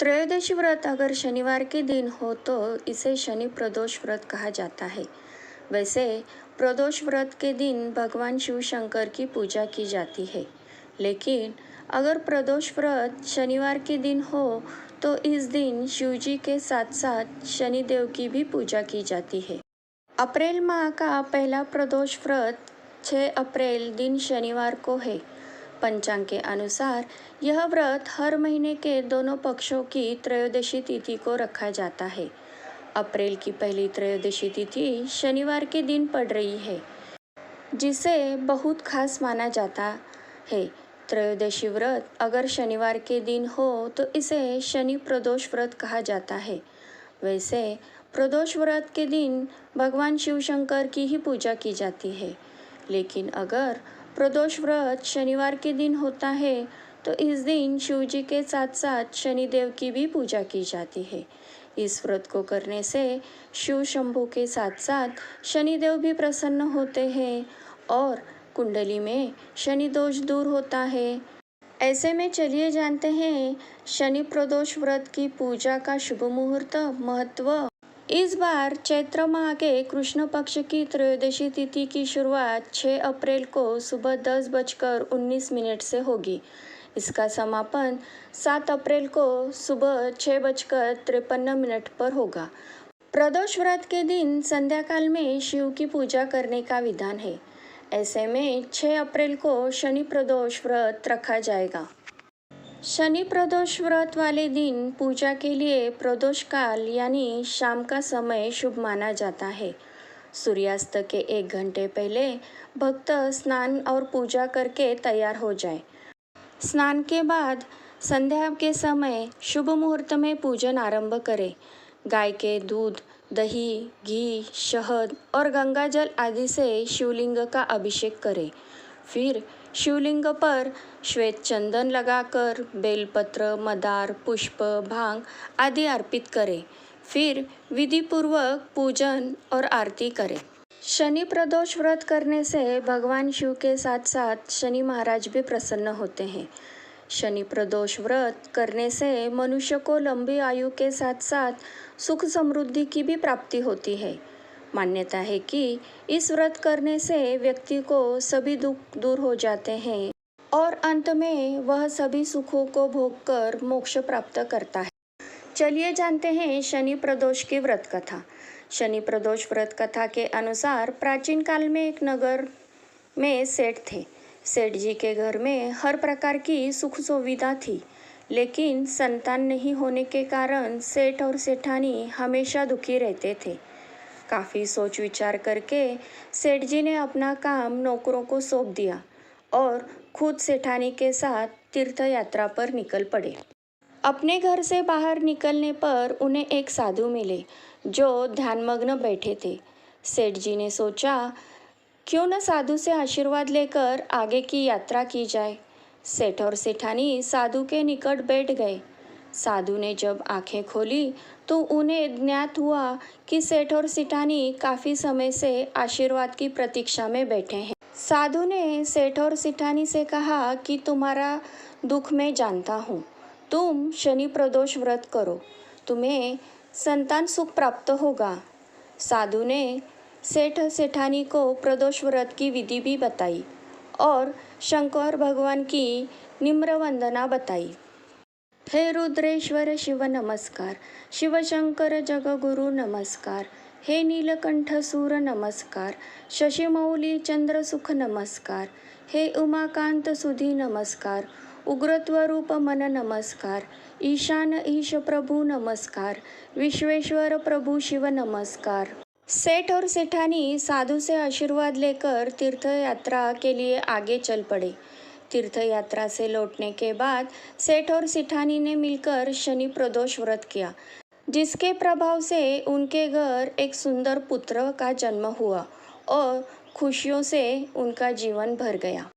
त्रयोदशी व्रत अगर शनिवार के दिन हो तो इसे शनि प्रदोष व्रत कहा जाता है। वैसे प्रदोष व्रत के दिन भगवान शिव शंकर की पूजा की जाती है, लेकिन अगर प्रदोष व्रत शनिवार के दिन हो तो इस दिन शिव जी के साथ साथ शनिदेव की भी पूजा की जाती है। अप्रैल माह का पहला प्रदोष व्रत 6 अप्रैल दिन शनिवार को है। पंचांग के अनुसार यह व्रत हर महीने के दोनों पक्षों की त्रयोदशी तिथि को रखा जाता है। अप्रैल की पहली त्रयोदशी तिथि शनिवार के दिन पड़ रही है, जिसे बहुत खास माना जाता है। त्रयोदशी व्रत अगर शनिवार के दिन हो तो इसे शनि प्रदोष व्रत कहा जाता है। वैसे प्रदोष व्रत के दिन भगवान शिव शंकर की ही पूजा की जाती है, लेकिन अगर प्रदोष व्रत शनिवार के दिन होता है तो इस दिन शिव जी के साथ साथ शनिदेव की भी पूजा की जाती है। इस व्रत को करने से शिव शंभू के साथ साथ शनिदेव भी प्रसन्न होते हैं और कुंडली में शनि दोष दूर होता है। ऐसे में चलिए जानते हैं शनि प्रदोष व्रत की पूजा का शुभ मुहूर्त महत्व। इस बार चैत्र माह के कृष्ण पक्ष की त्रयोदशी तिथि की शुरुआत 6 अप्रैल को सुबह 10:19 से होगी। इसका समापन 7 अप्रैल को सुबह 6:53 पर होगा। प्रदोष व्रत के दिन संध्याकाल में शिव की पूजा करने का विधान है। ऐसे में 6 अप्रैल को शनि प्रदोष व्रत रखा जाएगा। शनि प्रदोष व्रत वाले दिन पूजा के लिए प्रदोष काल यानी शाम का समय शुभ माना जाता है। सूर्यास्त के 1 घंटे पहले भक्त स्नान और पूजा करके तैयार हो जाए। स्नान के बाद संध्या के समय शुभ मुहूर्त में पूजन आरंभ करें। गाय के दूध, दही, घी, शहद और गंगाजल आदि से शिवलिंग का अभिषेक करें। फिर शिवलिंग पर श्वेत चंदन लगाकर बेलपत्र, मदार, पुष्प, भांग आदि अर्पित करें। फिर विधि पूर्वक पूजन और आरती करें। शनि प्रदोष व्रत करने से भगवान शिव के साथ साथ शनि महाराज भी प्रसन्न होते हैं। शनि प्रदोष व्रत करने से मनुष्य को लंबी आयु के साथ साथ सुख समृद्धि की भी प्राप्ति होती है। मान्यता है कि इस व्रत करने से व्यक्ति को सभी दुख दूर हो जाते हैं और अंत में वह सभी सुखों को भोगकर मोक्ष प्राप्त करता है। चलिए जानते हैं शनि प्रदोष की व्रत कथा। शनि प्रदोष व्रत कथा के अनुसार प्राचीन काल में एक नगर में सेठ थे। सेठ जी के घर में हर प्रकार की सुख सुविधा थी, लेकिन संतान नहीं होने के कारण सेठ और सेठानी हमेशा दुखी रहते थे। काफ़ी सोच विचार करके सेठ जी ने अपना काम नौकरों को सौंप दिया और खुद सेठानी के साथ तीर्थ यात्रा पर निकल पड़े। अपने घर से बाहर निकलने पर उन्हें एक साधु मिले जो ध्यानमग्न बैठे थे। सेठ जी ने सोचा, क्यों न साधु से आशीर्वाद लेकर आगे की यात्रा की जाए। सेठ और सेठानी साधु के निकट बैठ गए। साधु ने जब आंखें खोली तो उन्हें ज्ञात हुआ कि सेठ और सेठानी काफ़ी समय से आशीर्वाद की प्रतीक्षा में बैठे हैं। साधु ने सेठ और सेठानी से कहा कि तुम्हारा दुख मैं जानता हूँ, तुम शनि प्रदोष व्रत करो, तुम्हें संतान सुख प्राप्त होगा। साधु ने सेठ सेठानी को प्रदोष व्रत की विधि भी बताई और शंकर भगवान की निम्र वंदना बताई। हे रुद्रेश्वर शिव नमस्कार, शिव शंकर जगगुरु नमस्कार, हे नीलकंठ सूर नमस्कार, शशिमौली चंद्र सुख नमस्कार, हे उमाकांत सुधी नमस्कार, उग्रत्वरूप मन नमस्कार, ईशान ईश प्रभु नमस्कार, विश्वेश्वर प्रभु शिव नमस्कार। सेठ और सेठानी साधु से आशीर्वाद लेकर तीर्थ यात्रा के लिए आगे चल पड़े। तीर्थ यात्रा से लौटने के बाद सेठ और सेठानी ने मिलकर शनि प्रदोष व्रत किया, जिसके प्रभाव से उनके घर एक सुंदर पुत्र का जन्म हुआ और खुशियों से उनका जीवन भर गया।